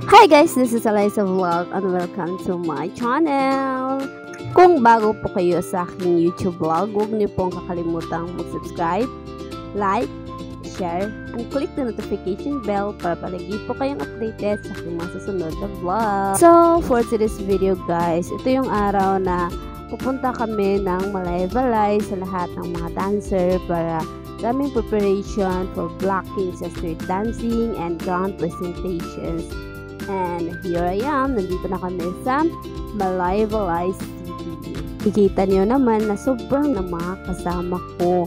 Hi guys, this is Eliza Vlog and welcome to my channel. Kung bago po kayo sa aking YouTube vlog, huwag niyo pong kakalimutang mag-subscribe, like, share, and click the notification bell para palagi po kayong updated sa aking mga susunod na vlog. So, for today's video guys, ito yung araw na pupunta kami ng Malaybalay sa lahat ng mga dancer para daming preparation for blocking sa street dancing and grand presentations. And here I am, nandito na kami sa Malaybalay City. Kikita niyo naman na sobrang na mga kasama ko.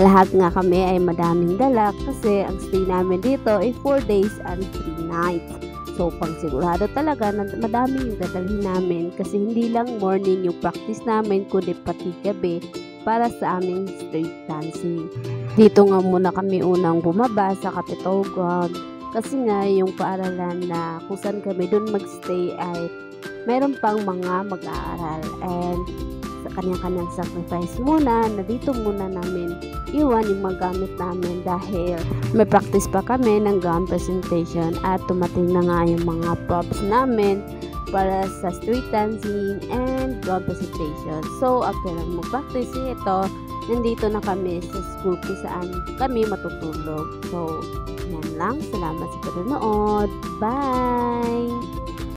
Lahat nga kami ay madaming dala kasi ang stay namin dito ay 4 days and 3 nights. So pang sigurado talaga na madami yung dadalhin namin kasi hindi lang morning yung practice namin kundi pati gabi para sa aming street dancing. Dito nga muna kami unang bumaba sa Capitol Ground. Kasi nga yung paaralan na kung saan kami doon magstay ay meron pang mga mag-aaral and sa kanyang-kanyang sacrifice muna na dito muna namin iwan yung mga gamit namin dahil may practice pa kami ng gown presentation at tumating na nga yung mga props namin para sa street dancing and gown presentation. So after lang mag-practice ito, nandito na kami sa school kung saan kami matutulog. So yan lang. Salamat sa panonood. Bye!